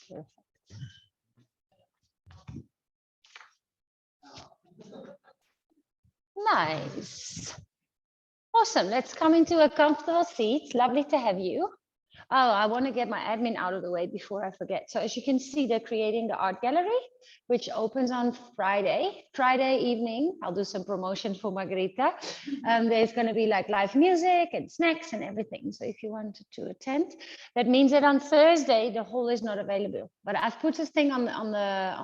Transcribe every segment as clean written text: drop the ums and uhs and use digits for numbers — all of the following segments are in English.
Perfect. Nice. Awesome. Let's come into a comfortable seat. Lovely to have you. Oh, I want to get my admin out of the way before I forget. So as you can see, they're creating the art gallery, which opens on Friday evening. I'll do some promotion for Margarita. There's going to be like live music and snacks and everything. So if you wanted to attend, that means that on Thursday, the hall is not available. But I've put this thing on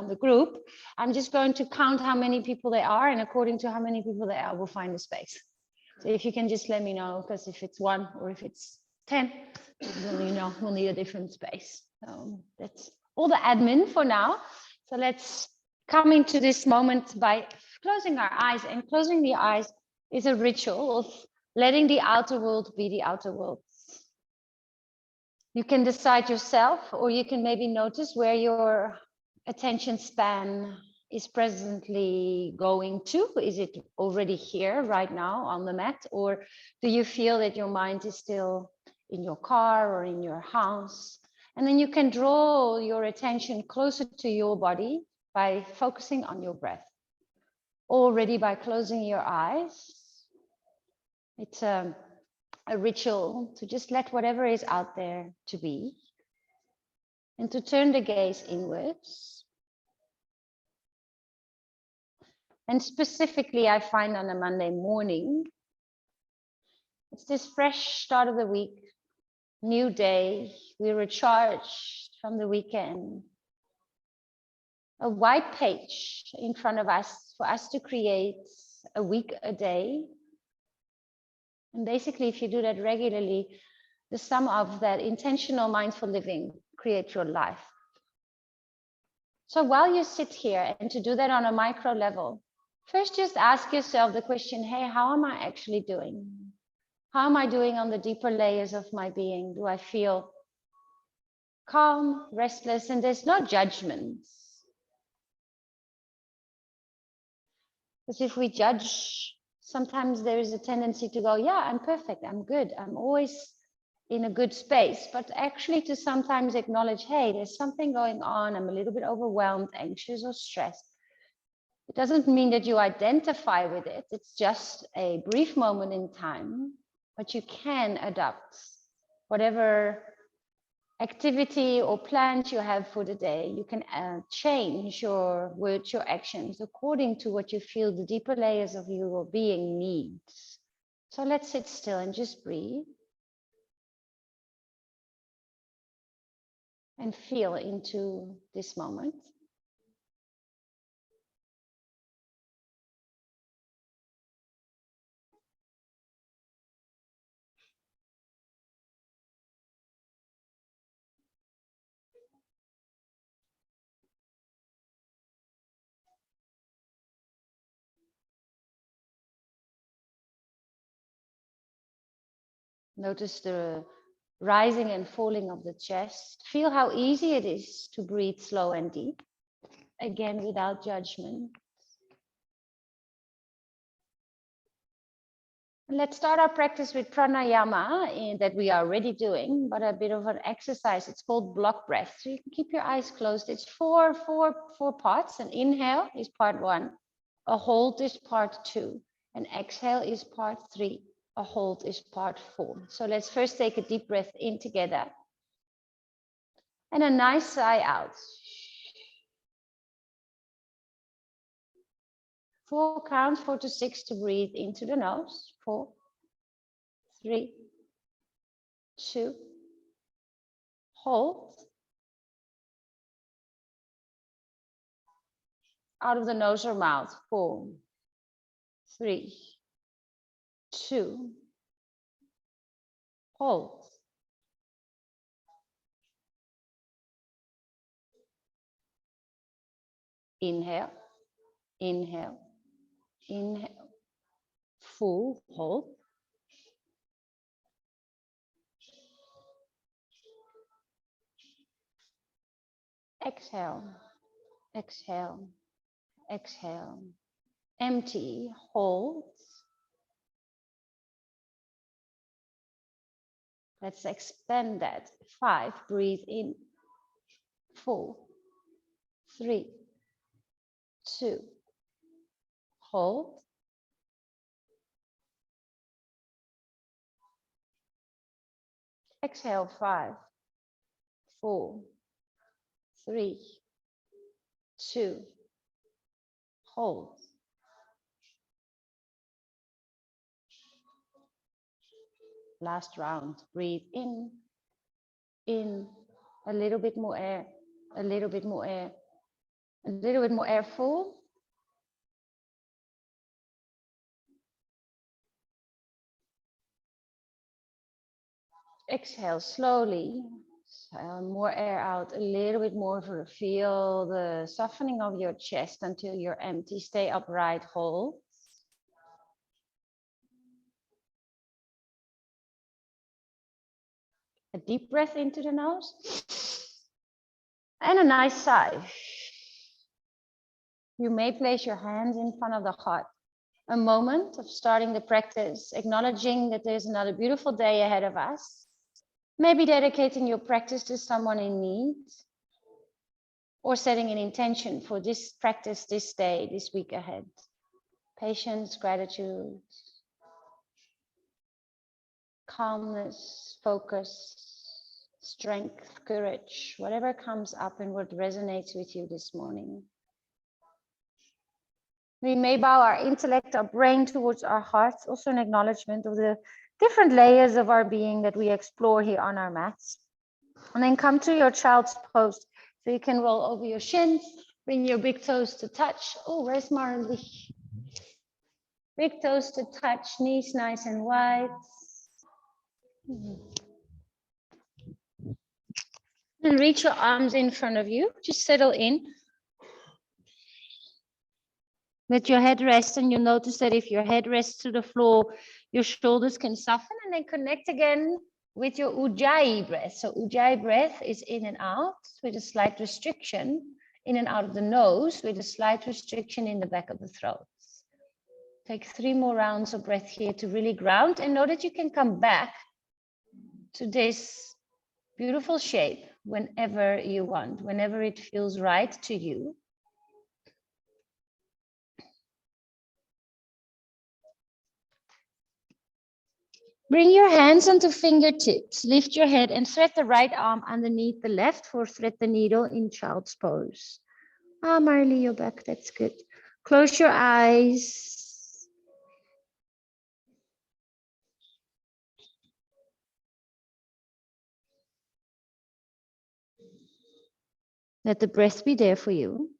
the group. I'm just going to count how many people there are. And according to how many people there are, we'll find a space. So if you can just let me know, because if it's 1 or if it's 10, then you know we'll need a different space. So that's all the admin for now. So let's come into this moment by closing our eyes. And closing the eyes is a ritual of letting the outer world be the outer world. You can decide yourself, or you can maybe notice where your attention span is presently going to. Is it already here right now on the mat, or do you feel that your mind is still in your car or in your house? And then you can draw your attention closer to your body by focusing on your breath. Already by closing your eyes, it's a ritual to just let whatever is out there to be, and to turn the gaze inwards. And specifically, I find on a Monday morning, it's this fresh start of the week, new day, we're recharged from the weekend. A white page in front of us for us to create a week a day. And basically, if you do that regularly, the sum of that intentional mindful living creates your life. So while you sit here, and to do that on a micro level, first just ask yourself the question, hey, how am I actually doing? How am I doing on the deeper layers of my being? Do I feel calm, restless? And there's no judgment. Because if we judge, sometimes there is a tendency to go, yeah, I'm perfect, I'm good, I'm always in a good space. But actually to sometimes acknowledge, hey, there's something going on, I'm a little bit overwhelmed, anxious, or stressed. It doesn't mean that you identify with it. It's just a brief moment in time, but you can adapt whatever activity or plans you have for the day. You can change your words, your actions according to what you feel the deeper layers of your being needs. So let's sit still and just breathe and feel into this moment. Notice the rising and falling of the chest. Feel how easy it is to breathe slow and deep, again without judgment. Let's start our practice with pranayama that we are already doing, but a bit of an exercise. It's called block breath. So you can keep your eyes closed. It's four parts. An inhale is part 1. A hold is part 2. An exhale is part 3. A hold is part 4. So let's first take a deep breath in together. And a nice sigh out. 4 counts, 4 to 6 to breathe into the nose. 4, 3, 2, hold. Out of the nose or mouth. 4, 3, 2, hold. Inhale, inhale, inhale. Full hold. Exhale, exhale, exhale. Empty, hold. Let's expand that. 5, breathe in. 4, 3, 2, hold. Exhale, 5, 4, 3, 2, hold. Last round, breathe in, a little bit more air, a little bit more air, a little bit more air, full. Exhale slowly, more air out, a little bit more. Feel the softening of your chest until you're empty. Stay upright, hold. A deep breath into the nose. And a nice sigh. You may place your hands in front of the heart. A moment of starting the practice, acknowledging that there's another beautiful day ahead of us. Maybe dedicating your practice to someone in need, or setting an intention for this practice, this day, this week ahead. Patience, gratitude, calmness, focus, strength, courage, whatever comes up and what resonates with you this morning. We may bow our intellect, our brain towards our hearts, also an acknowledgement of the different layers of our being that we explore here on our mats. And then come to your child's pose. So you can roll over your shins, bring your big toes to touch. Oh, where's Marley? Big toes to touch, knees nice and wide. And reach your arms in front of you. Just settle in. Let your head rest, and you'll notice that if your head rests to the floor, your shoulders can soften, and then connect again with your Ujjayi breath. So Ujjayi breath is in and out with a slight restriction, in and out of the nose with a slight restriction in the back of the throat. Take 3 more rounds of breath here to really ground, and know that you can come back to this beautiful shape whenever you want, whenever it feels right to you. Bring your hands onto fingertips. Lift your head and thread the right arm underneath the left for thread the needle in child's pose. Ah, Marley, you're back. That's good. Close your eyes. Let the breath be there for you.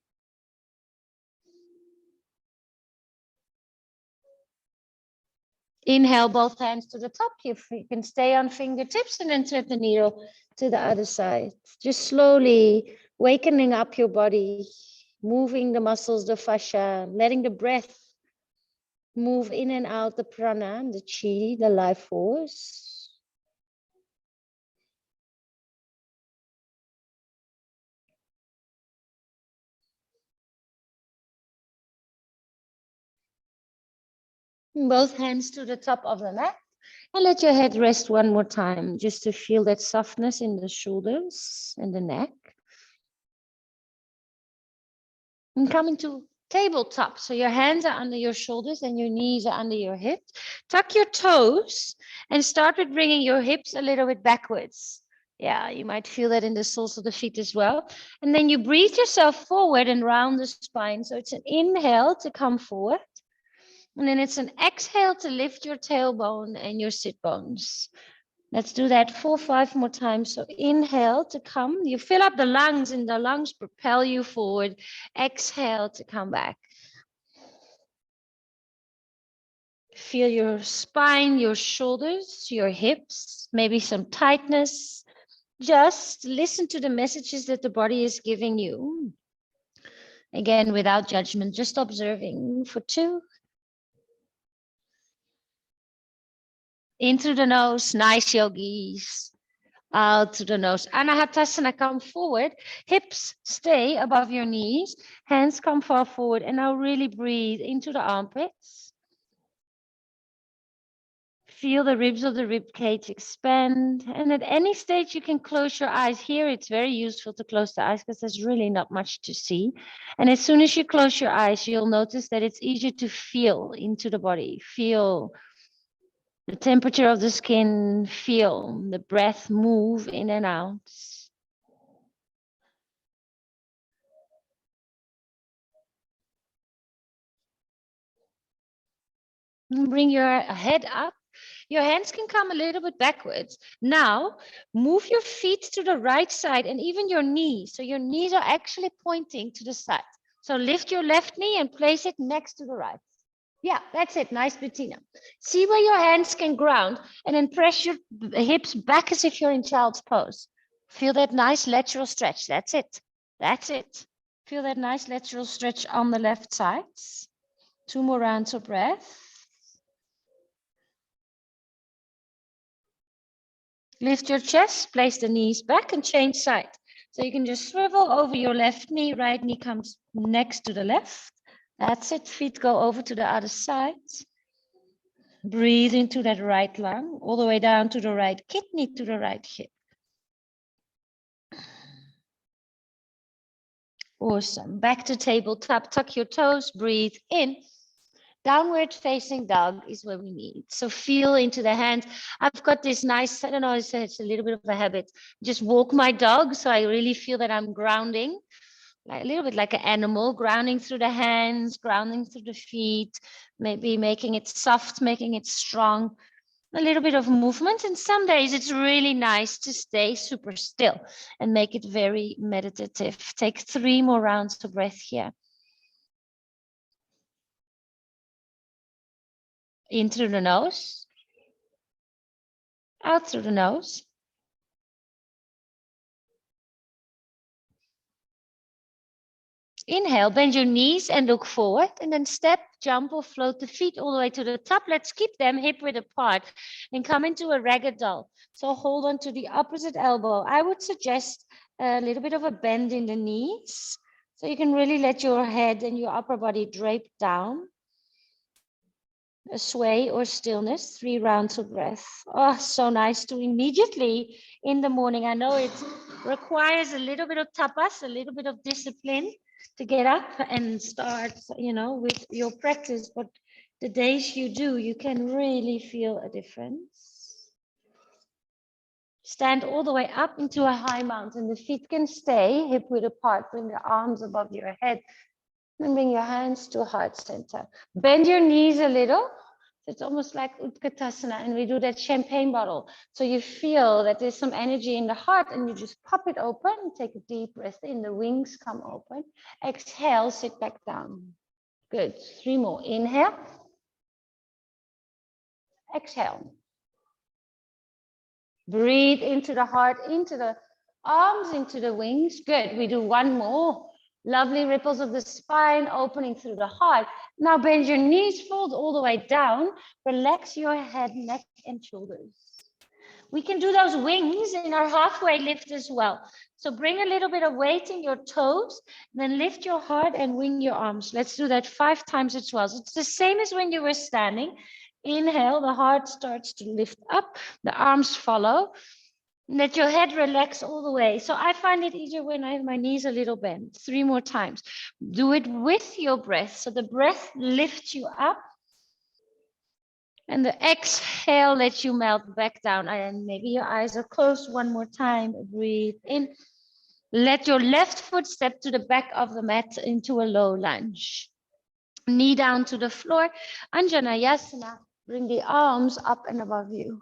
Inhale, both hands to the top. You can stay on fingertips and then thread the needle to the other side. Just slowly wakening up your body, moving the muscles, the fascia, letting the breath move in and out, the prana, the chi, the life force. Both hands to the top of the mat. And let your head rest one more time, just to feel that softness in the shoulders and the neck. And coming to tabletop. So your hands are under your shoulders and your knees are under your hips. Tuck your toes and start with bringing your hips a little bit backwards. Yeah, you might feel that in the soles of the feet as well. And then you breathe yourself forward and round the spine. So it's an inhale to come forward. And then it's an exhale to lift your tailbone and your sit bones. Let's do that 4 or 5 more times. So inhale to come. You fill up the lungs and the lungs propel you forward. Exhale to come back. Feel your spine, your shoulders, your hips, maybe some tightness. Just listen to the messages that the body is giving you. Again, without judgment, just observing for 2. In through the nose, nice yogis. Out through the nose. Anahatasana, come forward. Hips stay above your knees. Hands come far forward. And now really breathe into the armpits. Feel the ribs of the rib cage expand. And at any stage, you can close your eyes. Here, it's very useful to close the eyes because there's really not much to see. And as soon as you close your eyes, you'll notice that it's easier to feel into the body. Feel the temperature of the skin. Feel the breath move in and out. Bring your head up. Your hands can come a little bit backwards. Now, move your feet to the right side and even your knees. So your knees are actually pointing to the side. So lift your left knee and place it next to the right. Yeah, that's it. Nice, Bettina. See where your hands can ground and then press your hips back as if you're in child's pose. Feel that nice lateral stretch. That's it. That's it. Feel that nice lateral stretch on the left side. 2 more rounds of breath. Lift your chest, place the knees back and change side. So you can just swivel over your left knee, right knee comes next to the left. That's it, feet go over to the other side. Breathe into that right lung, all the way down to the right kidney, to the right hip. Awesome, back to tabletop, tuck your toes, breathe in. Downward facing dog is where we need. So feel into the hands. I've got this nice, I don't know, it's a little bit of a habit. Just walk my dog. So I really feel that I'm grounding, like a little bit like an animal, grounding through the hands, grounding through the feet, maybe making it soft, making it strong. A little bit of movement. And some days it's really nice to stay super still and make it very meditative. Take 3 more rounds of breath here. In through the nose, out through the nose. Inhale, bend your knees and look forward, and then step, jump or float the feet all the way to the top. Let's keep them hip width apart and come into a ragdoll. So hold on to the opposite elbow. I would suggest a little bit of a bend in the knees, so you can really let your head and your upper body drape down. A sway or stillness, 3 rounds of breath. Oh, so nice to immediately in the morning. I know it requires a little bit of tapas, a little bit of discipline to get up and start, with your practice. But the days you do, you can really feel a difference. Stand all the way up into a high mountain. The feet can stay hip width apart. Bring the arms above your head. And bring your hands to heart center. Bend your knees a little. It's almost like Utkatasana, and we do that champagne bottle. So you feel that there's some energy in the heart, and you just pop it open. Take a deep breath in. The wings come open. Exhale, sit back down. Good. 3 more. Inhale. Exhale. Breathe into the heart, into the arms, into the wings. Good. We do 1 more. Lovely ripples of the spine opening through the heart. Now bend your knees, fold all the way down. Relax your head, neck, and shoulders. We can do those wings in our halfway lift as well. So bring a little bit of weight in your toes, then lift your heart and wing your arms. Let's do that 5 times as well. So it's the same as when you were standing. Inhale, the heart starts to lift up, the arms follow. Let your head relax all the way. So I find it easier when I have my knees a little bent. 3 more times. Do it with your breath. So the breath lifts you up. And the exhale lets you melt back down. And maybe your eyes are closed. 1 more time. Breathe in. Let your left foot step to the back of the mat into a low lunge. Knee down to the floor. Anjaneyasana. Bring the arms up and above you.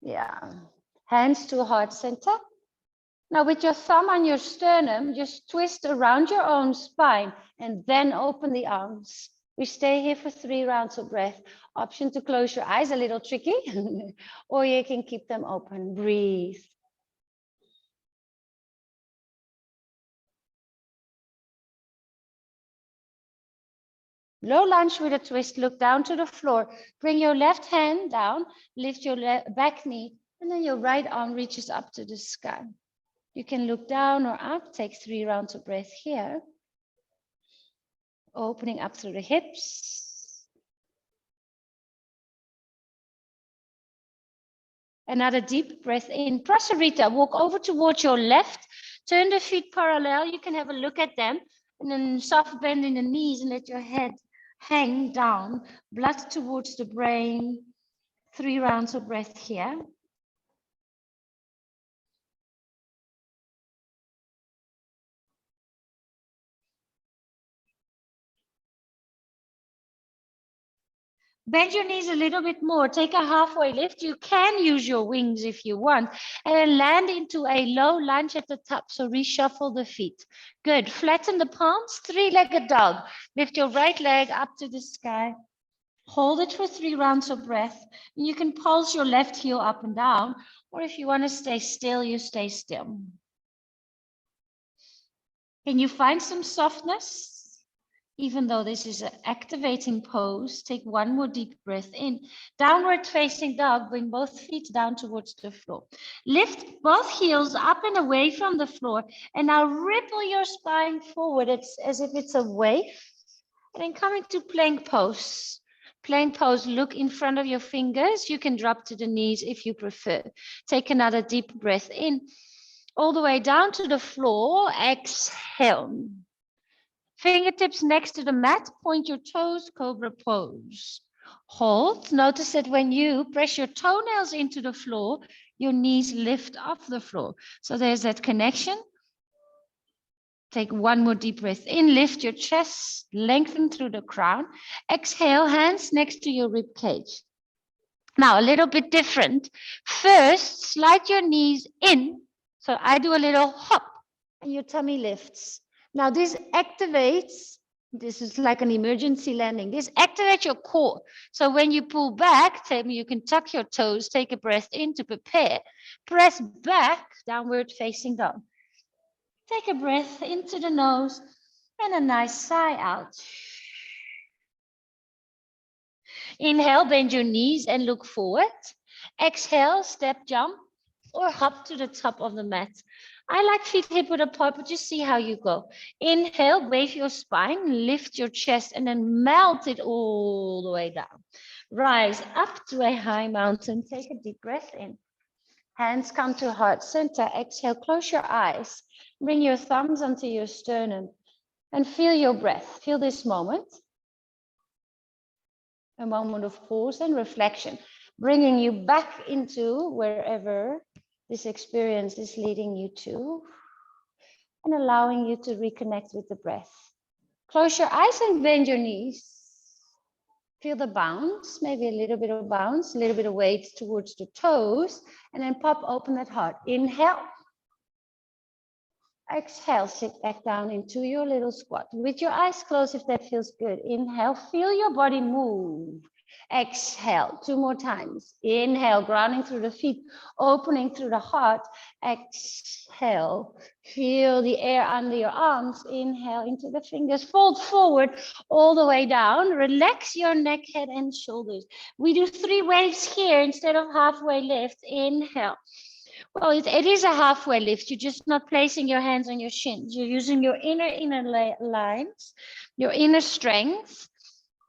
Yeah. Hands to heart center. Now with your thumb on your sternum, just twist around your own spine and then open the arms. We stay here for 3 rounds of breath. Option to close your eyes, a little tricky, or you can keep them open. Breathe. Low lunge with a twist, look down to the floor. Bring your left hand down, lift your back knee, and then your right arm reaches up to the sky. You can look down or up, take 3 rounds of breath here. Opening up through the hips. Another deep breath in. Prasarita, walk over towards your left. Turn the feet parallel. You can have a look at them. And then soft bend in the knees and let your head hang down. Blood towards the brain. 3 rounds of breath here. Bend your knees a little bit more. Take a halfway lift. You can use your wings if you want. And then land into a low lunge at the top. So reshuffle the feet. Good. Flatten the palms. 3-legged dog. Lift your right leg up to the sky. Hold it for 3 rounds of breath. And you can pulse your left heel up and down. Or if you want to stay still, you stay still. Can you find some softness? Even though this is an activating pose, take 1 more deep breath in. Downward facing dog, bring both feet down towards the floor. Lift both heels up and away from the floor. And now ripple your spine forward. It's as if it's a wave. And then come into plank pose. Plank pose, look in front of your fingers. You can drop to the knees if you prefer. Take another deep breath in. All the way down to the floor. Exhale. Fingertips next to the mat, point your toes, cobra pose. Hold. Notice that when you press your toenails into the floor, your knees lift off the floor. So there's that connection. Take 1 more deep breath in, lift your chest, lengthen through the crown. Exhale, hands next to your rib cage. Now, a little bit different. First, slide your knees in. So I do a little hop and your tummy lifts. Now this activates, this is like an emergency landing. This activates your core. So when you pull back, you can tuck your toes, take a breath in to prepare. Press back, downward facing dog. Take a breath into the nose and a nice sigh out. Inhale, bend your knees and look forward. Exhale, step, jump, or hop to the top of the mat. I like feet hip width apart, but just see how you go. Inhale, wave your spine, lift your chest, and then melt it all the way down. Rise up to a high mountain. Take a deep breath in. Hands come to heart center. Exhale, close your eyes. Bring your thumbs onto your sternum and feel your breath. Feel this moment. A moment of pause and reflection, bringing you back into wherever this experience is leading you to, and allowing you to reconnect with the breath. Close your eyes and bend your knees. Feel the bounce, maybe a little bit of bounce, a little bit of weight towards the toes, and then pop open that heart. Inhale. Exhale, sit back down into your little squat. With your eyes closed if that feels good. Inhale, feel your body move. Exhale, 2 more times. Inhale, grounding through the feet, opening through the heart. Exhale, feel the air under your arms. Inhale into the fingers, fold forward all the way down. Relax your neck, head, and shoulders. We do 3 waves here instead of halfway lift. Inhale. Well, it is a halfway lift. You're just not placing your hands on your shins. You're using your inner lines, your inner strength.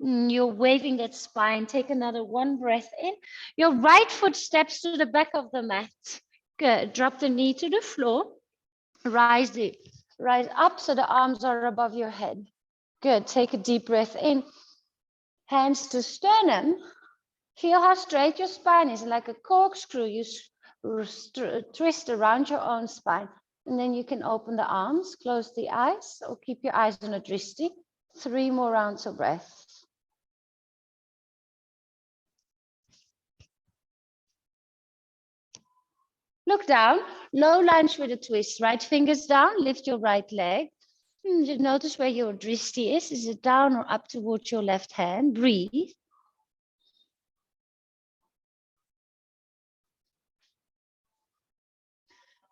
You're waving that spine. Take another 1 breath in. Your right foot steps to the back of the mat. Good. Drop the knee to the floor. Rise up so the arms are above your head. Good. Take a deep breath in. Hands to sternum. Feel how straight your spine is, like a corkscrew. You twist around your own spine, and then you can open the arms, close the eyes, or keep your eyes on a drishti. 3 more rounds of breath. Look down, low lunge with a twist. Right fingers down, lift your right leg. Just notice where your drishti is. Is it down or up towards your left hand? Breathe.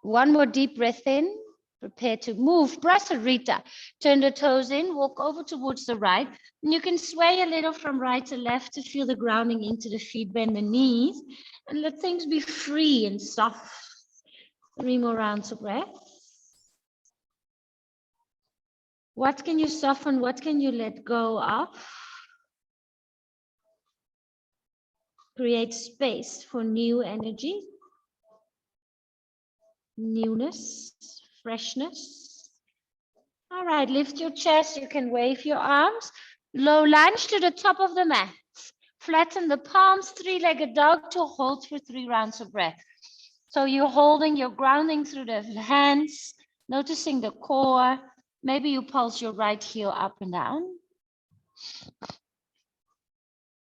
One more deep breath in. Prepare to move. Prasarita. Turn the toes in, walk over towards the right. And you can sway a little from right to left to feel the grounding into the feet, bend the knees, and let things be free and soft. 3 more rounds of breath. What can you soften? What can you let go of? Create space for new energy. newness, freshness. All right, lift your chest. You can wave your arms. Low lunge to the top of the mat. Flatten the palms, three-legged dog to hold for 3 rounds of breath. So you're holding, you're grounding through the hands, noticing the core. Maybe you pulse your right heel up and down.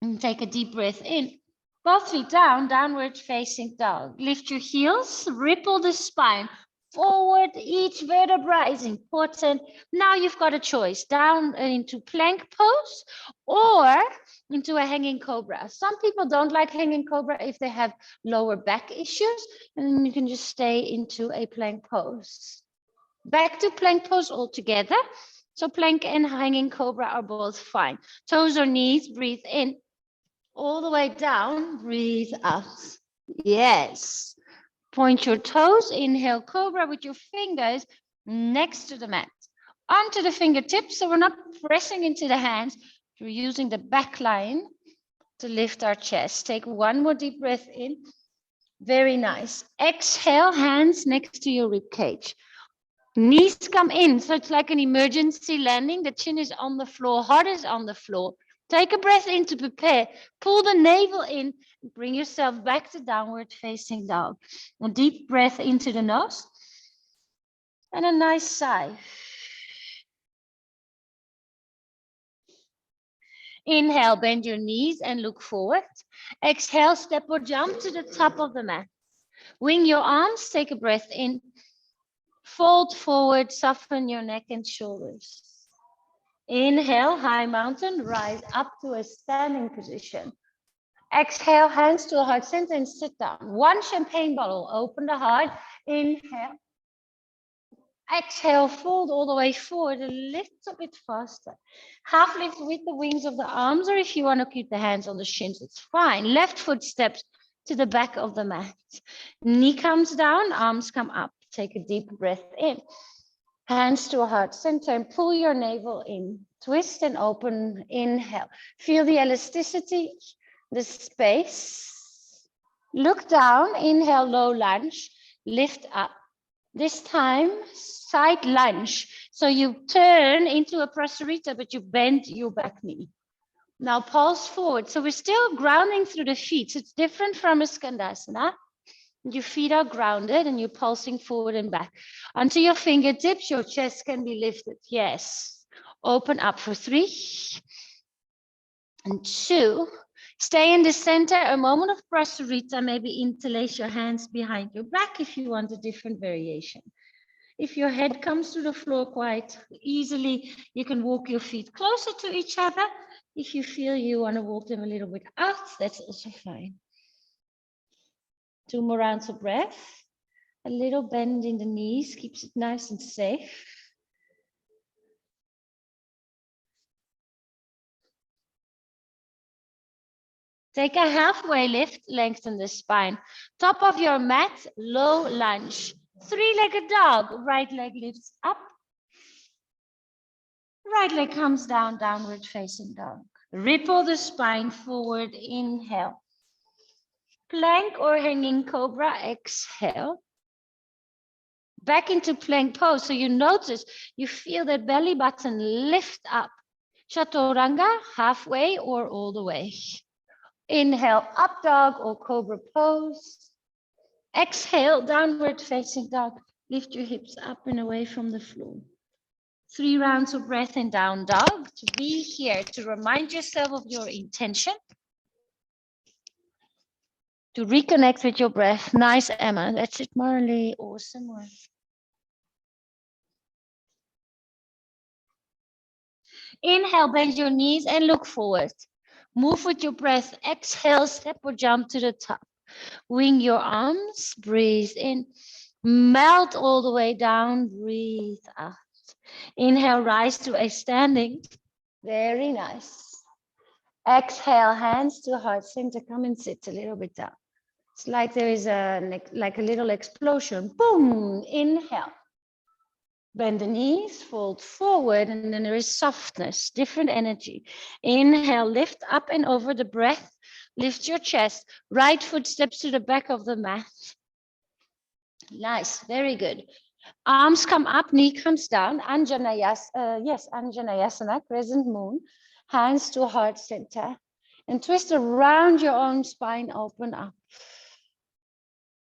And take a deep breath in. Both feet down, downward facing dog. Lift your heels, ripple the spine. Forward, each vertebra is important. Now you've got a choice, down into plank pose or into a hanging cobra. Some people don't like hanging cobra if they have lower back issues, and you can just stay into a plank pose. Back to plank pose altogether. So plank and hanging cobra are both fine. Toes or knees, breathe in. All the way down, breathe out. Yes. Point your toes, inhale cobra with your fingers next to the mat. Onto the fingertips, so we're not pressing into the hands. We're using the back line to lift our chest. Take one more deep breath in. Very nice. Exhale, hands next to your rib cage. Knees come in, so it's like an emergency landing. The chin is on the floor, heart is on the floor. Take a breath in to prepare. Pull the navel in. Bring yourself back to downward facing dog. A deep breath into the nose. And a nice sigh. Inhale, bend your knees and look forward. Exhale, step or jump to the top of the mat. Wing your arms, take a breath in. Fold forward, soften your neck and shoulders. Inhale, high mountain, rise up to a standing position. Exhale, hands to a heart center and sit down. One champagne bottle, open the heart. Inhale. Exhale, fold all the way forward a little bit faster. Half lift with the wings of the arms, or if you want to keep the hands on the shins, it's fine. Left foot steps to the back of the mat. Knee comes down, arms come up. Take a deep breath in. Hands to a heart center and pull your navel in. Twist and open. Inhale. Feel the elasticity, the space. Look down. Inhale, low lunge. Lift up. This time, side lunge. So you turn into a prasarita, but you bend your back knee. Now pulse forward. So we're still grounding through the feet. So it's different from a skandasana. Your feet are grounded and you're pulsing forward and back. Onto your fingertips, your chest can be lifted. Yes. Open up for 3 and 2. Stay in the center, a moment of prasarita. Maybe interlace your hands behind your back if you want a different variation. If your head comes to the floor quite easily, you can walk your feet closer to each other. If you feel you want to walk them a little bit out, that's also fine. 2 more rounds of breath. A little bend in the knees keeps it nice and safe. Take a halfway lift, lengthen the spine. Top of your mat, low lunge. 3-legged dog, right leg lifts up. Right leg comes down, downward facing dog. Ripple the spine forward, inhale. Plank or hanging cobra, exhale. Back into plank pose. So you notice, you feel that belly button lift up. Chaturanga, halfway or all the way. Inhale, up dog or cobra pose. Exhale, downward facing dog. Lift your hips up and away from the floor. 3 rounds of breath in down dog. To be here, to remind yourself of your intention. To reconnect with your breath. Nice, Emma. That's it, Marley. Awesome work. Inhale, bend your knees and look forward. Move with your breath. Exhale, step or jump to the top. Wing your arms. Breathe in. Melt all the way down. Breathe out. Inhale, rise to a standing. Very nice. Exhale, hands to heart center. Come and sit a little bit down. It's like there is a little explosion. Boom. Inhale. Bend the knees, fold forward, and then there is softness, different energy. Inhale, lift up and over the breath. Lift your chest. Right foot steps to the back of the mat. Nice, very good. Arms come up, knee comes down. Anjaneyasana, crescent moon. Hands to heart center. And twist around your own spine, open up.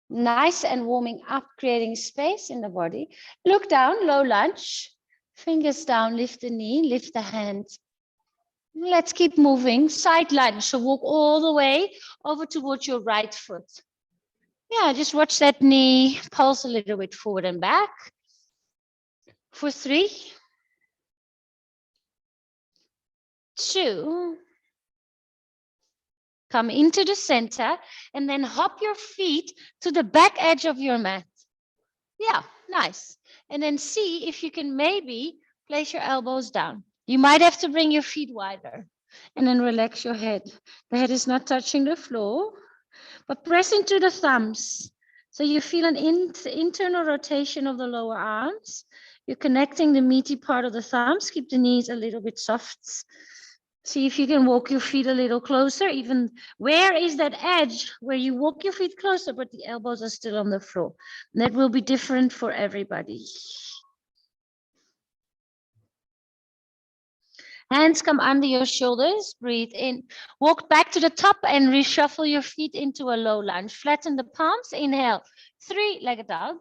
Nice and warming up, creating space in the body. Look down, low lunge. Fingers down, lift the knee, lift the hand. Let's keep moving. Side lunge, so walk all the way over towards your right foot. Yeah, just watch that knee pulse a little bit forward and back. For 3, 2, come into the center and then hop your feet to the back edge of your mat. Yeah, nice. And then see if you can maybe place your elbows down. You might have to bring your feet wider and then relax your head. The head is not touching the floor, but press into the thumbs. So you feel an internal rotation of the lower arms. You're connecting the meaty part of the thumbs. Keep the knees a little bit soft. See if you can walk your feet a little closer. Even where is that edge where you walk your feet closer, but the elbows are still on the floor. And that will be different for everybody. Hands come under your shoulders. Breathe in. Walk back to the top and reshuffle your feet into a low lunge. Flatten the palms. Inhale. 3-legged dog.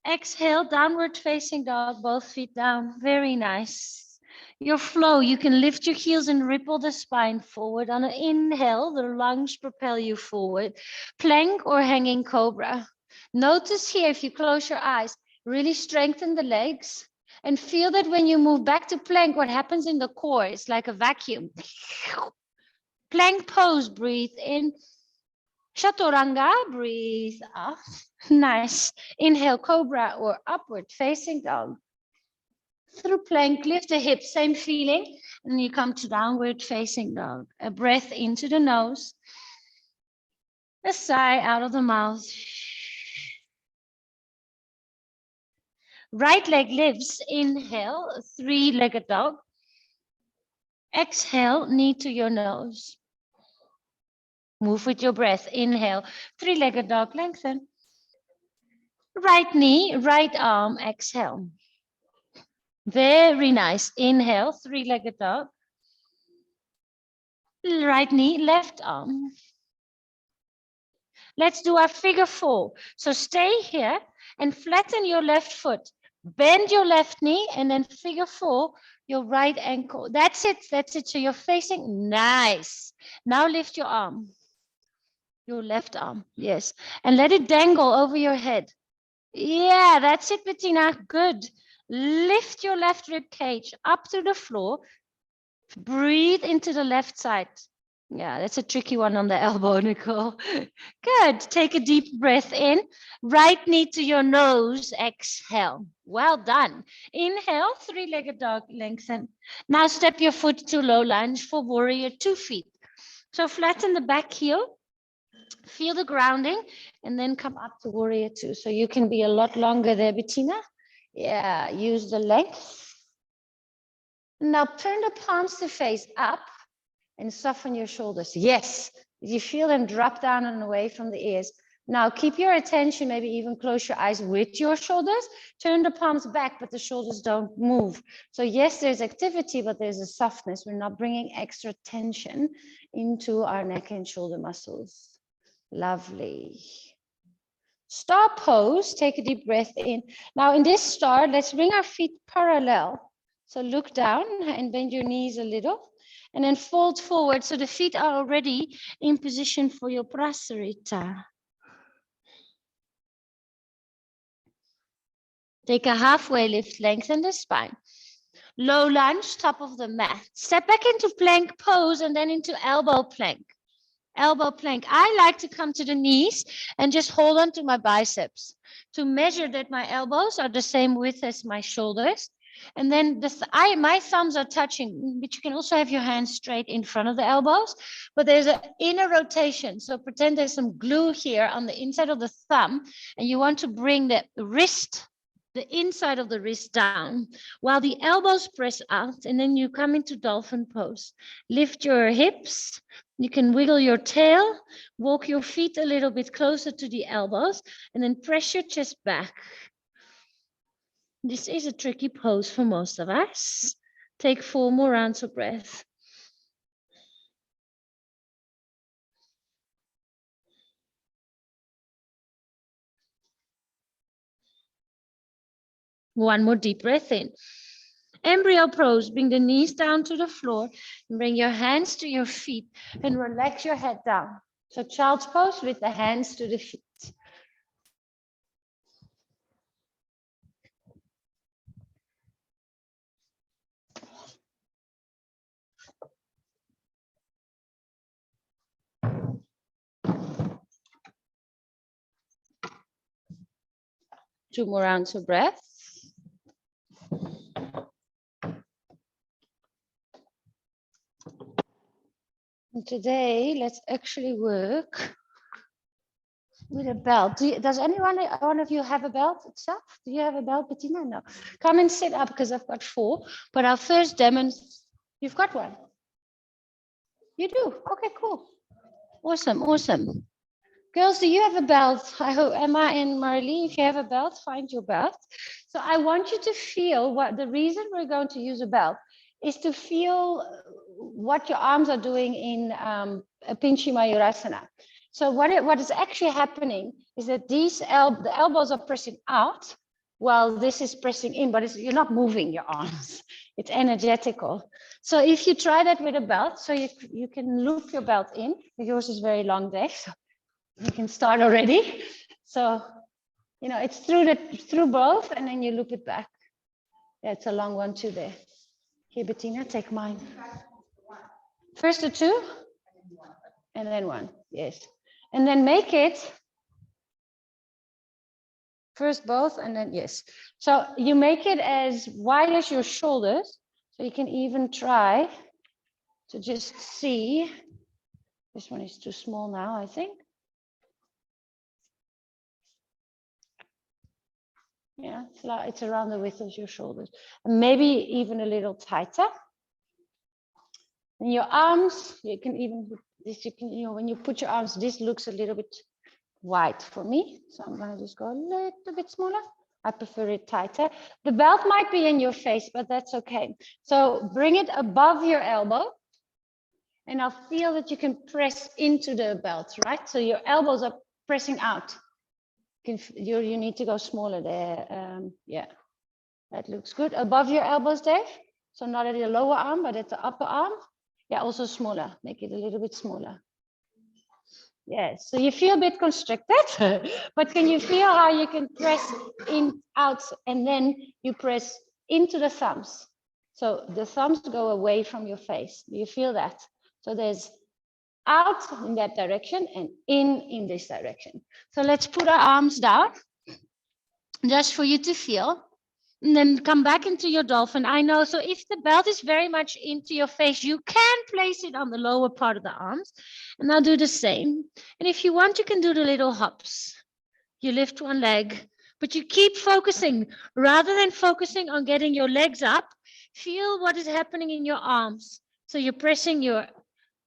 Exhale, downward facing dog, both feet down. Very nice. Your flow, you can lift your heels and ripple the spine forward. On an inhale, the lunge propel you forward. Plank or hanging cobra. Notice here, if you close your eyes, really strengthen the legs and feel that when you move back to plank, what happens in the core is like a vacuum. Plank pose, breathe in. Chaturanga, breathe out. Nice. Inhale, cobra or upward facing dog. Through plank, lift the hips, same feeling. And you come to downward facing dog. A breath into the nose. A sigh out of the mouth. Right leg lifts. Inhale, 3-legged dog. Exhale, knee to your nose. Move with your breath. Inhale, 3-legged dog, lengthen. Right knee, right arm, exhale. Very nice. Inhale, 3-legged dog. Right knee, left arm. Let's do our figure 4. So stay here and flatten your left foot. Bend your left knee and then figure 4, your right ankle. That's it. That's it. So you're facing. Nice. Now lift your arm. Your left arm. Yes. And let it dangle over your head. Yeah, that's it, Bettina. Good. Lift your left rib cage up to the floor. Breathe into the left side. Yeah, that's a tricky one on the elbow, Nicole. Good. Take a deep breath in. Right knee to your nose. Exhale. Well done. Inhale, 3-legged dog, lengthen. Now step your foot to low lunge for warrior 2 feet. So flatten the back heel. Feel the grounding and then come up to warrior 2. So you can be a lot longer there, Bettina. Yeah, use the length. Now turn the palms to face up and soften your shoulders. Yes, you feel them drop down and away from the ears. Now keep your attention, maybe even close your eyes with your shoulders. Turn the palms back, but the shoulders don't move. So yes, there's activity, but there's a softness. We're not bringing extra tension into our neck and shoulder muscles. Lovely. Star pose, take a deep breath in. Now in this star, let's bring our feet parallel. So look down and bend your knees a little and then fold forward. So the feet are already in position for your prasarita. Take a halfway lift, lengthen the spine. Low lunge, top of the mat. Step back into plank pose and then into elbow plank. Elbow plank. I like to come to the knees and just hold on to my biceps to measure that my elbows are the same width as my shoulders. And then my thumbs are touching, but you can also have your hands straight in front of the elbows. But there's an inner rotation. So pretend there's some glue here on the inside of the thumb, and you want to bring the wrist, the inside of the wrist down, while the elbows press out, and then you come into dolphin pose. Lift your hips, You can wiggle your tail, walk your feet a little bit closer to the elbows, and then press your chest back. This is a tricky pose for most of us. Take 4 more rounds of breath. One more deep breath in. Embryo pose, bring the knees down to the floor and bring your hands to your feet and relax your head down. So child's pose with the hands to the feet. Two more rounds of breath. And today, let's actually work with a belt. Does one of you have a belt itself? Do you have a belt, Bettina? No. Come and sit up because I've got 4. But our first demonstration, you've got one? You do? Okay, cool. Awesome, awesome. Girls, do you have a belt? I hope Emma and Marley, if you have a belt, find your belt. So I want you to feel what the reason we're going to use a belt is to feel what your arms are doing in Pinchi Mayurasana. So what is actually happening is that the elbows are pressing out while this is pressing in, but you're not moving your arms. It's energetical. So if you try that with a belt, so you can loop your belt in. Yours is very long, Dave. So you can start already. So, you know, it's through both, and then you loop it back. Yeah, it's a long one too there. Here, Bettina, take mine. First the 2, and then 1. Yes. And then make it first both, and then yes. So you make it as wide as your shoulders. So you can even try to just see. This one is too small now, I think. Yeah, it's around the width of your shoulders, and maybe even a little tighter. And your arms, you can even put this. You know, when you put your arms, this looks a little bit wide for me, so I'm gonna just go a little bit smaller. I prefer it tighter. The belt might be in your face, but that's okay. So bring it above your elbow, and I'll feel that you can press into the belt, right? So your elbows are pressing out. You need to go smaller there. Yeah, that looks good. Above your elbows, Dave. So not at the lower arm, but at the upper arm. Yeah, also smaller. Make it a little bit smaller. Yes, so you feel a bit constricted, but can you feel how you can press in, out, and then you press into the thumbs? So the thumbs go away from your face. Do you feel that? So there's out in that direction and in this direction. So let's put our arms down just for you to feel. And then come back into your dolphin. I know, so if the belt is very much into your face, you can place it on the lower part of the arms. And I'll do the same. And if you want, you can do the little hops. You lift one leg, but you keep focusing. Rather than focusing on getting your legs up, feel what is happening in your arms. So you're pressing your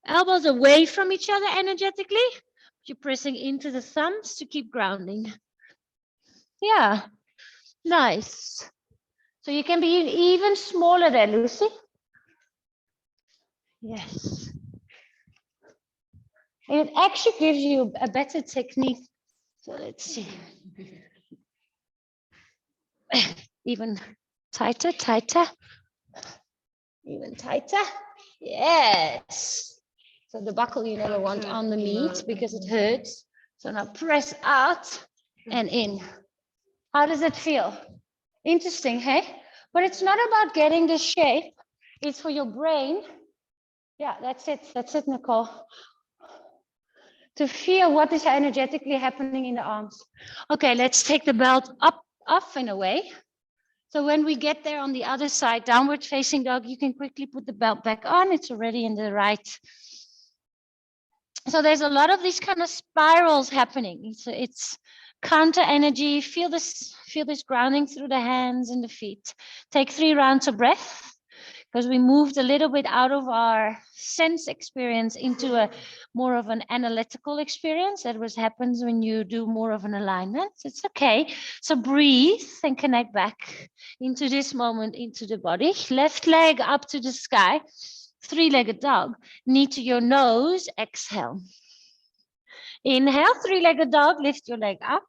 elbows away from each other energetically. You're pressing into the thumbs to keep grounding. Yeah, nice. So you can be even smaller there, Lucy. Yes. And it actually gives you a better technique. So let's see. Even tighter, tighter. Even tighter. Yes. So the buckle you never want on the meat because it hurts. So now press out and in. How does it feel? Interesting, hey? But it's not about getting the shape. It's for your brain. Yeah, that's it. That's it, Nicole. To feel what is energetically happening in the arms. Okay, let's take the belt up, off in a way. So when we get there on the other side, downward facing dog, you can quickly put the belt back on. It's already in the right. So there's a lot of these kind of spirals happening. It's counter energy. Feel this grounding through the hands and the feet. Take 3 rounds of breath. because we moved a little bit out of our sense experience into a more of an analytical experience. That was happens when you do more of an alignment. It's okay. So breathe and connect back into this moment, into the body. Left leg up to the sky, three-legged dog. Knee to your nose, exhale. Inhale, three-legged dog, lift your leg up.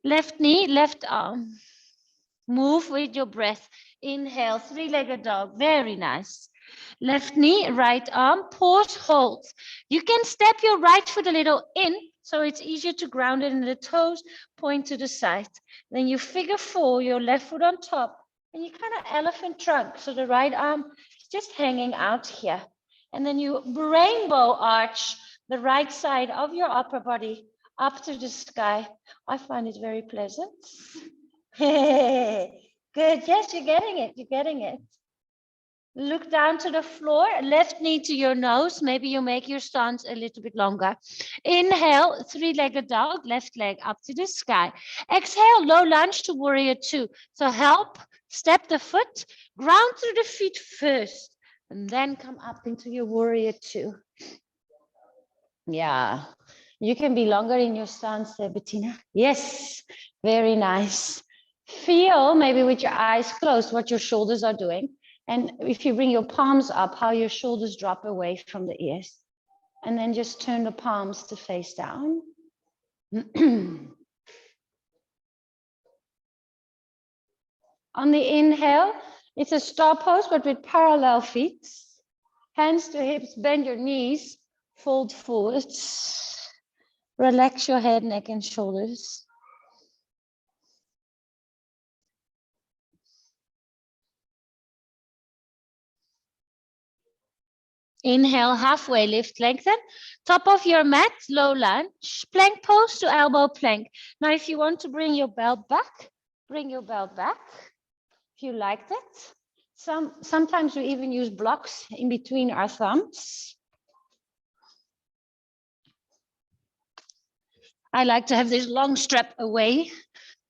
Left knee, left arm. Move with your breath. Inhale, three-legged dog, very nice. Left knee, right arm, pause, hold. You can step your right foot a little in, so it's easier to ground it in the toes, point to the side. Then you figure four, your left foot on top, and you kind of elephant trunk, so the right arm is just hanging out here. And then you rainbow arch the right side of your upper body up to the sky. I find it very pleasant. Good, yes, you're getting it, you're getting it. Look down to the floor, left knee to your nose. Maybe you make your stance a little bit longer. Inhale, three-legged dog, left leg up to the sky. Exhale, low lunge to warrior two. So help, step the foot, ground through the feet first, and then come up into your warrior two. Yeah, you can be longer in your stance there, Bettina. Yes, very nice. Feel, maybe with your eyes closed, what your shoulders are doing. And if you bring your palms up, how your shoulders drop away from the ears. And then just turn the palms to face down. On the inhale, it's a star pose, but with parallel feet. Hands to hips, bend your knees, fold forwards. Relax your head, neck, and shoulders. Inhale, halfway lift, lengthen. Top of your mat, low lunge. Plank pose to elbow plank. Now, if you want to bring your belt back, bring your belt back. If you like that. Sometimes we even use blocks in between our thumbs. I like to have this long strap away.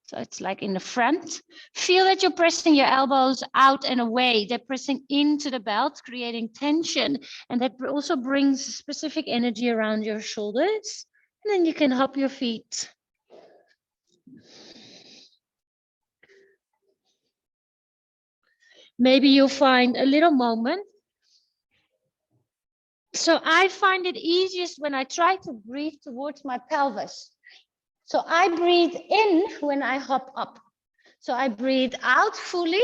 So it's like in the front. Feel that you're pressing your elbows out and away. They're pressing into the belt, creating tension. And that also brings specific energy around your shoulders. And then you can hop your feet. Maybe you'll find a little moment. So I find it easiest when I try to breathe towards my pelvis. So I breathe in when I hop up. So I breathe out fully,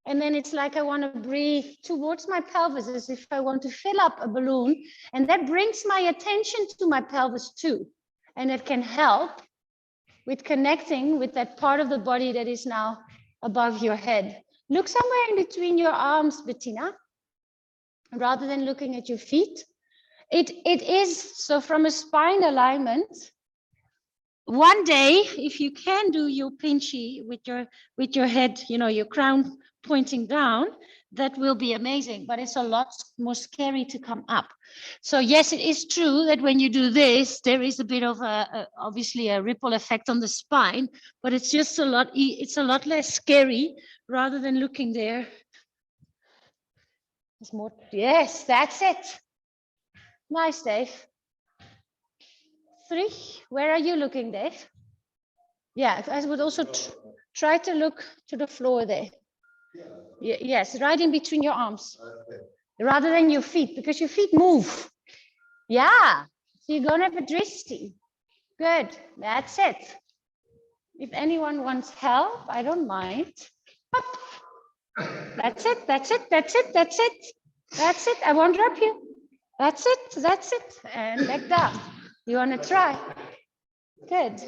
and then it's like I want to breathe towards my pelvis as if I want to fill up a balloon, and that brings my attention to my pelvis too. And it can help with connecting with that part of the body that is now above your head. Look somewhere in between your arms, Bettina, rather than looking at your feet. It is, so from a spine alignment, one day, if you can do your pinchy with your head, you know, your crown pointing down, that will be amazing, but it's a lot more scary to come up. So yes, it is true that when you do this, there is a bit of obviously a ripple effect on the spine, but it's just it's a lot less scary rather than looking there. There's more. Yes, that's it. Nice, Dave. 3. Where are you looking, Dave? Yeah, I would also try to look to the floor there. Yes, right in between your arms, rather than your feet, because your feet move. Yeah, so you're going to have a drishti. Good, that's it. If anyone wants help, I don't mind. Up. That's it, that's it, that's it, that's it. That's it, I won't drop you. That's it, that's it. And leg down. You want to try? Good.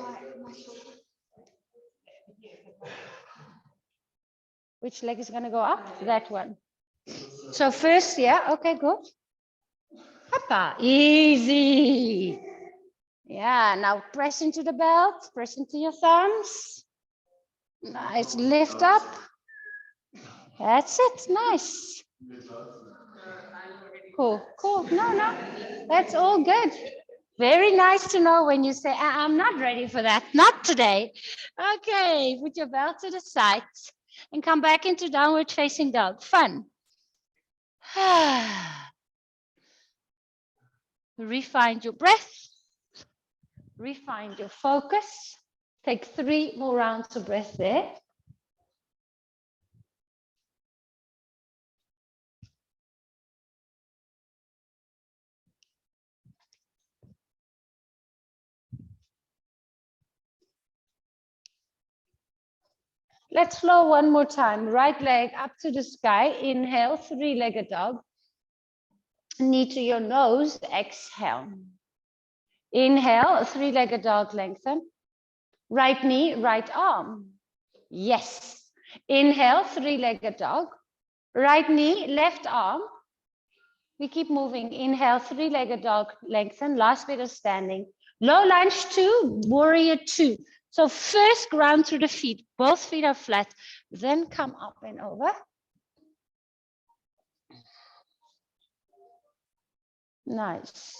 Which leg is going to go up? That one. So first, yeah, okay, good. Hoppa, easy. Yeah, now press into the belt, press into your thumbs. Nice, lift up. That's it, nice. Cool, cool, no, that's all good. Very nice to know when you say, I'm not ready for that, not today. Okay, put your belt to the side and come back into downward facing dog, fun. Refine your breath. Refine your focus. Take 3 more rounds of breath there. Let's flow one more time. Right leg up to the sky. Inhale, 3-legged dog. Knee to your nose. Exhale. Inhale, 3-legged dog, lengthen. Right knee, right arm. Yes. Inhale, 3-legged dog. Right knee, left arm. We keep moving. Inhale, 3-legged dog, lengthen. Last bit of standing. Low lunge 2, warrior 2. So first ground through the feet. Both feet are flat. Then come up and over. Nice.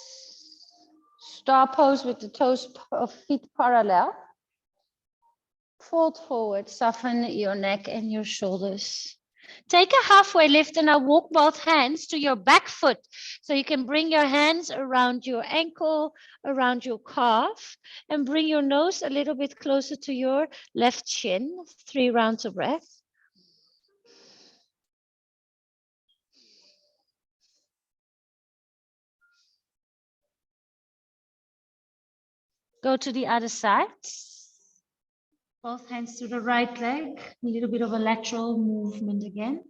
Star pose with the toes of feet parallel. Fold forward, soften your neck and your shoulders. Take a halfway lift and now walk both hands to your back foot. So you can bring your hands around your ankle, around your calf, and bring your nose a little bit closer to your left shin. 3 rounds of breath. Go to the other side. Both hands to the right leg. A little bit of a lateral movement again.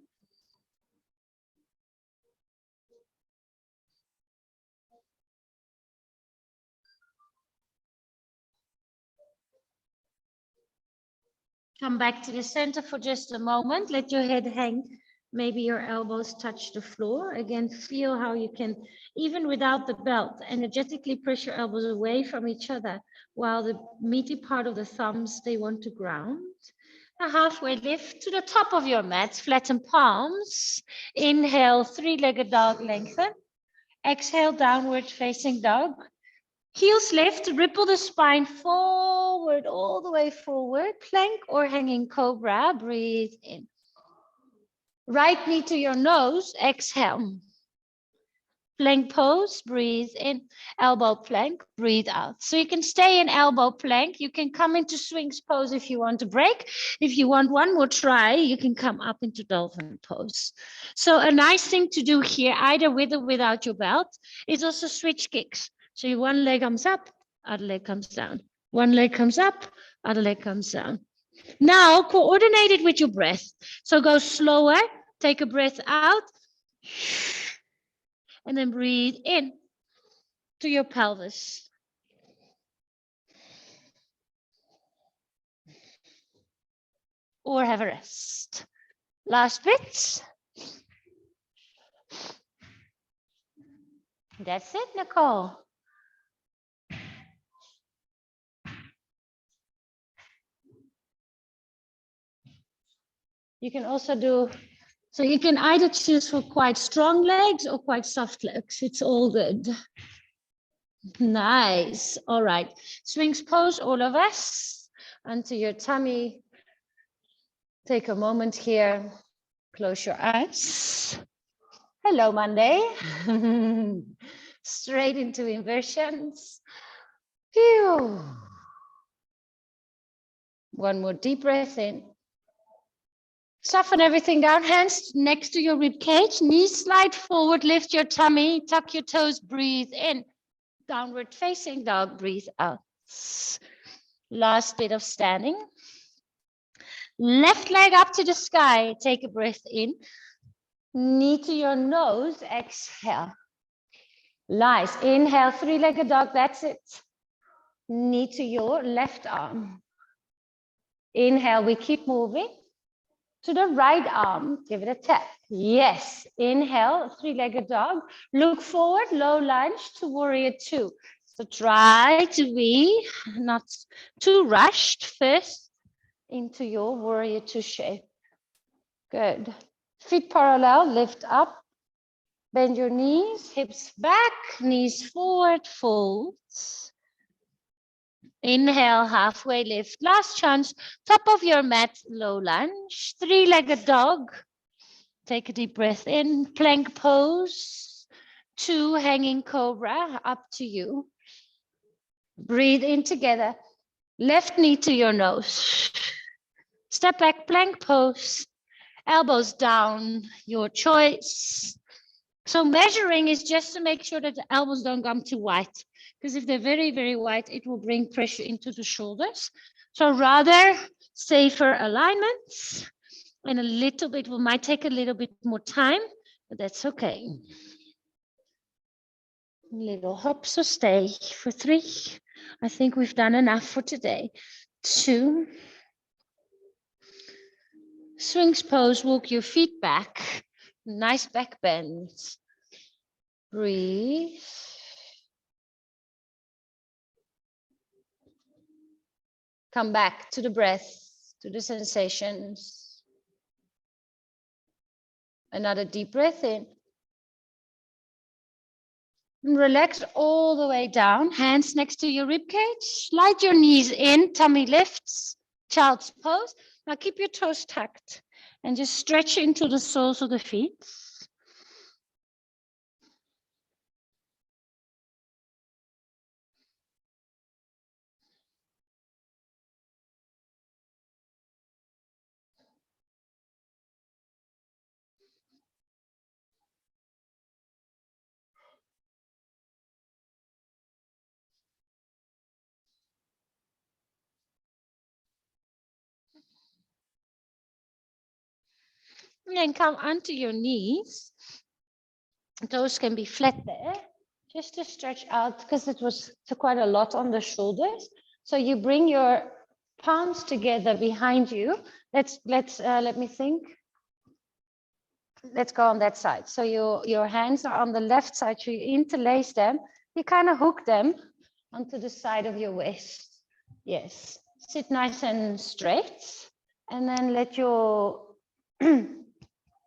Come back to the center for just a moment. Let your head hang. Maybe your elbows touch the floor. Again, feel how you can, even without the belt, energetically press your elbows away from each other while the meaty part of the thumbs, they want to ground. A halfway lift to the top of your mat, flatten palms. Inhale, 3-legged dog, lengthen. Exhale, downward facing dog. Heels lift, ripple the spine forward, all the way forward. Plank or hanging cobra, breathe in. Right knee to your nose, exhale. Plank pose, breathe in. Elbow plank, breathe out. So you can stay in elbow plank. You can come into swings pose if you want to break. If you want one more try, you can come up into dolphin pose. So a nice thing to do here, either with or without your belt, is also switch kicks. So your one leg comes up, other leg comes down. One leg comes up, other leg comes down. Now coordinate it with your breath. So go slower, take a breath out, and then breathe in to your pelvis. Or have a rest. Last bit. That's it, Nicole. You can also do, so you can either choose for quite strong legs or quite soft legs. It's all good. Nice. All right. Swings pose, all of us. Onto your tummy. Take a moment here. Close your eyes. Hello, Monday. Straight into inversions. Phew. One more deep breath in. Soften everything down, hands next to your rib cage, knees slide forward, lift your tummy, tuck your toes, breathe in. Downward facing dog, breathe out. Last bit of standing. Left leg up to the sky, take a breath in. Knee to your nose, exhale. Nice, inhale, 3-legged dog, that's it. Knee to your left arm. Inhale, we keep moving. To the right arm, give it a tap. Yes, inhale, 3-legged dog. Look forward, low lunge to warrior 2. So try to be not too rushed first into your warrior 2 shape. Good. Feet parallel, lift up. Bend your knees, hips back, knees forward, fold. Inhale, halfway lift. Last chance, top of your mat, low lunge. 3-legged dog. Take a deep breath in, plank pose, 2 hanging cobra, up to you. Breathe in together, left knee to your nose. Step back, plank pose, elbows down, your choice. So measuring is just to make sure that the elbows don't come too wide, because if they're very, very wide, it will bring pressure into the shoulders. So rather safer alignments, and a little bit, we might take a little bit more time, but that's okay. Little hops or stay for 3. I think we've done enough for today. 2. Swings pose, walk your feet back. Nice back bend. Breathe. Come back to the breath, to the sensations. Another deep breath in. And relax all the way down. Hands next to your rib cage. Slide your knees in, tummy lifts, child's pose. Now keep your toes tucked and just stretch into the soles of the feet. And then come onto your knees. Toes can be flat there, just to stretch out, because it was quite a lot on the shoulders. So you bring your palms together behind you. Let me think. Let's go on that side. So your hands are on the left side. So you interlace them. You kind of hook them onto the side of your waist. Yes. Sit nice and straight. And then let your,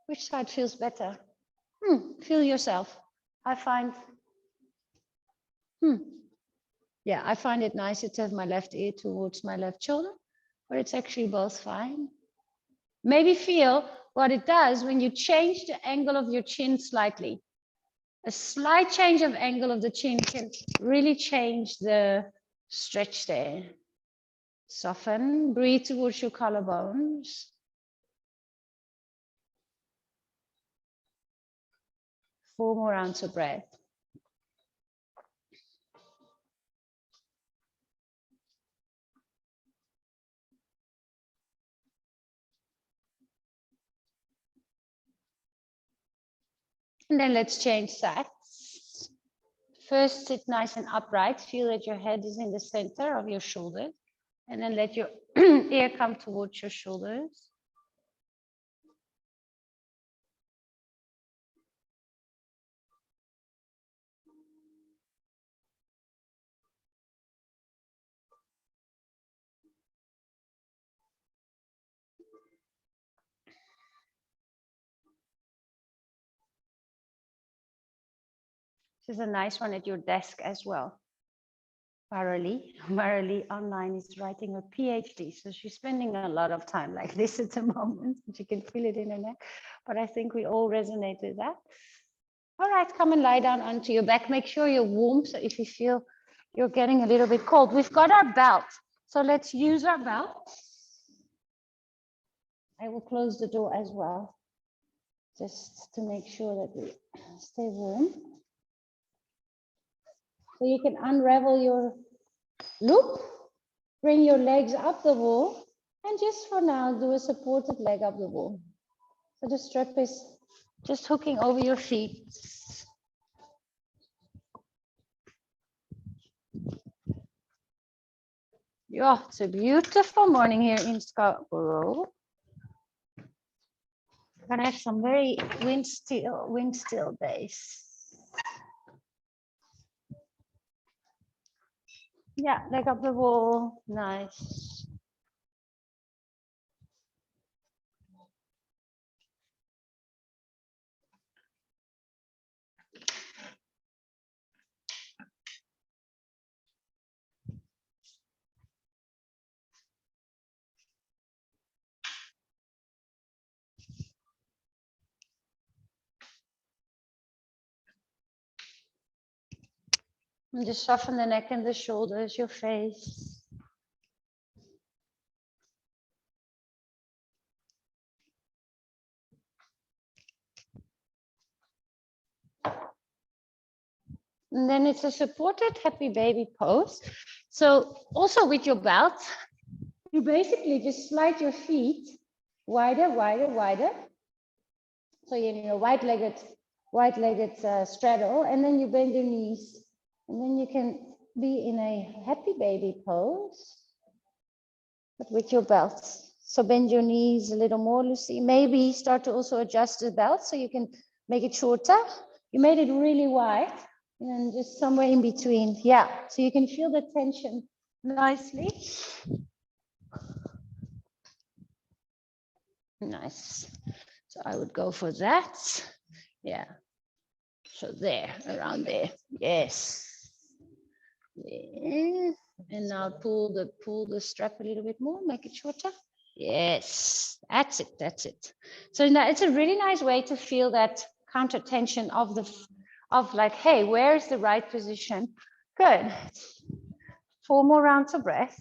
which side feels better? Feel yourself. I find, yeah, I find it nicer to have my left ear towards my left shoulder, but it's actually both fine. Maybe feel what it does when you change the angle of your chin slightly. A slight change of angle of the chin can really change the stretch there. Soften, breathe towards your collarbones. 4 more rounds of breath. And then let's change sides. First, sit nice and upright. Feel that your head is in the center of your shoulders. And then let your ear come towards your shoulders. This is a nice one at your desk as well. Marilee online is writing a PhD, so she's spending a lot of time like this at the moment, and you can feel it in her neck. But I think we all resonate with that. All right, come and lie down onto your back. Make sure you're warm. So if you feel you're getting a little bit cold, we've got our belt. So let's use our belt. I will close the door as well, just to make sure that we stay warm. So you can unravel your loop, bring your legs up the wall, and just for now, do a supported leg up the wall. So the strap is just hooking over your feet. Yeah, it's a beautiful morning here in Scarborough. We're gonna have some very wind still days. Yeah, leg up the wall, nice. And just soften the neck and the shoulders, your face. And then it's a supported happy baby pose. So also with your belt, you basically just slide your feet wider, wider, wider. So you're in your wide-legged straddle, and then you bend your knees. And then you can be in a happy baby pose, but with your belt. So bend your knees a little more, Lucy. Maybe start to also adjust the belt so you can make it shorter. You made it really wide. And just somewhere in between. Yeah, so you can feel the tension nicely. Nice. So I would go for that. Yeah. So there, around there. Yes. Yeah. And now pull the strap a little bit more, make it shorter. Yes, that's it, that's it. So now it's a really nice way to feel that counter tension of like, hey, where's the right position? Good. 4 more rounds of breath.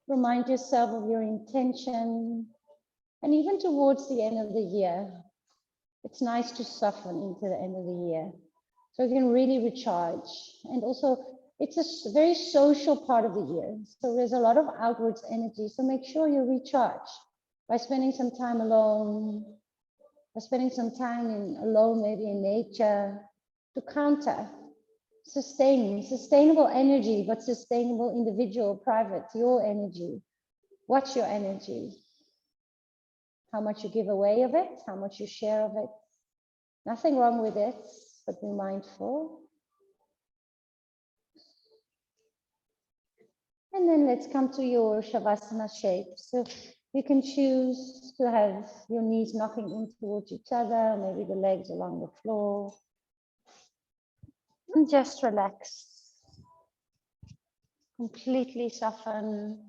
Remind yourself of your intention. And even towards the end of the year, it's nice to soften into the end of the year. So you can really recharge. And also, it's a very social part of the year. So there's a lot of outwards energy. So make sure you recharge by spending some time alone, by spending some time alone, maybe in nature, to counter, sustainable energy, but sustainable individual, private, your energy. Watch your energy. How much you give away of it, how much you share of it. Nothing wrong with it, but be mindful. And then let's come to your Shavasana shape. So you can choose to have your knees knocking in towards each other, maybe the legs along the floor. And just relax. Completely soften.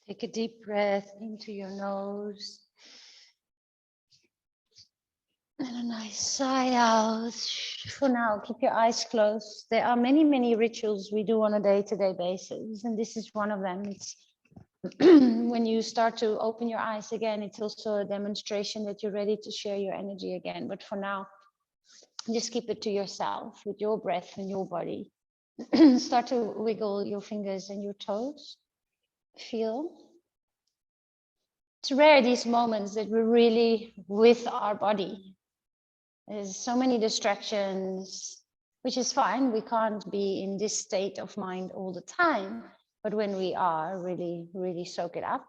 Take a deep breath into your nose. And a nice sigh out. For now, keep your eyes closed. There are many, many rituals we do on a day-to-day basis, and this is one of them. It's when you start to open your eyes again, it's also a demonstration that you're ready to share your energy again. But for now, just keep it to yourself with your breath and your body. Start to wiggle your fingers and your toes. Feel. It's rare these moments that we're really with our body. There's so many distractions, which is fine. We can't be in this state of mind all the time. But when we are, really, really soak it up.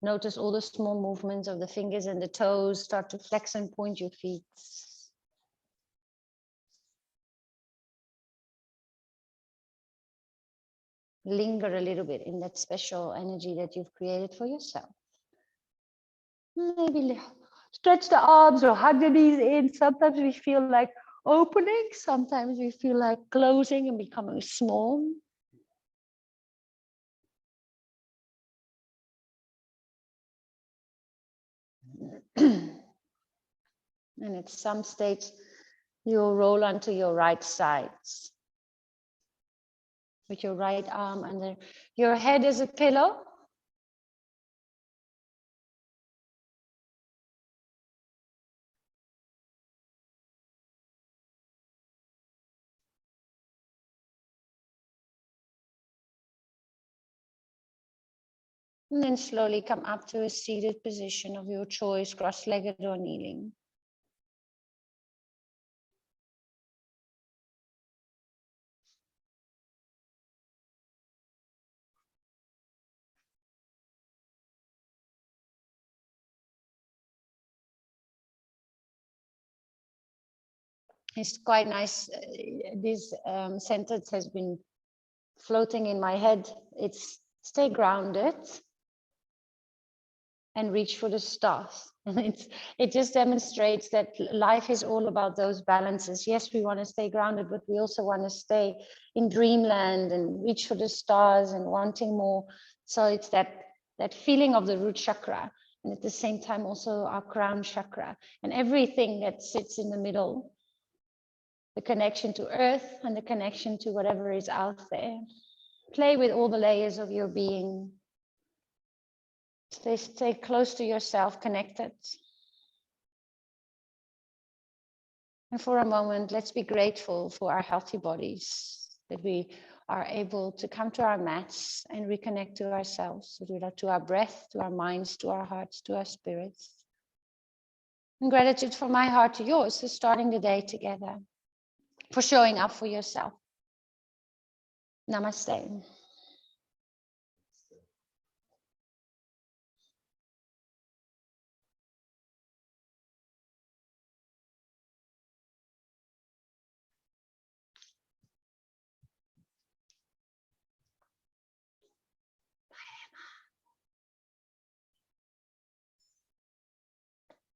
Notice all the small movements of the fingers and the toes. Start to flex and point your feet. Linger a little bit in that special energy that you've created for yourself. Maybe stretch the arms or hug the knees in. Sometimes we feel like opening. Sometimes we feel like closing and becoming small. And at some stage, you'll roll onto your right side with your right arm under your head as a pillow. And then slowly come up to a seated position of your choice, cross-legged or kneeling. It's quite nice. This sentence has been floating in my head. It's stay grounded and reach for the stars. And it just demonstrates that life is all about those balances. Yes, we want to stay grounded, but we also want to stay in dreamland and reach for the stars and wanting more. So it's that feeling of the root chakra, and at the same time also our crown chakra, and everything that sits in the middle, the connection to earth and the connection to whatever is out there. Play with all the layers of your being. Stay close to yourself, connected. And for a moment, let's be grateful for our healthy bodies, that we are able to come to our mats and reconnect to ourselves, to our breath, to our minds, to our hearts, to our spirits. And gratitude from my heart to yours for starting the day together, for showing up for yourself. Namaste.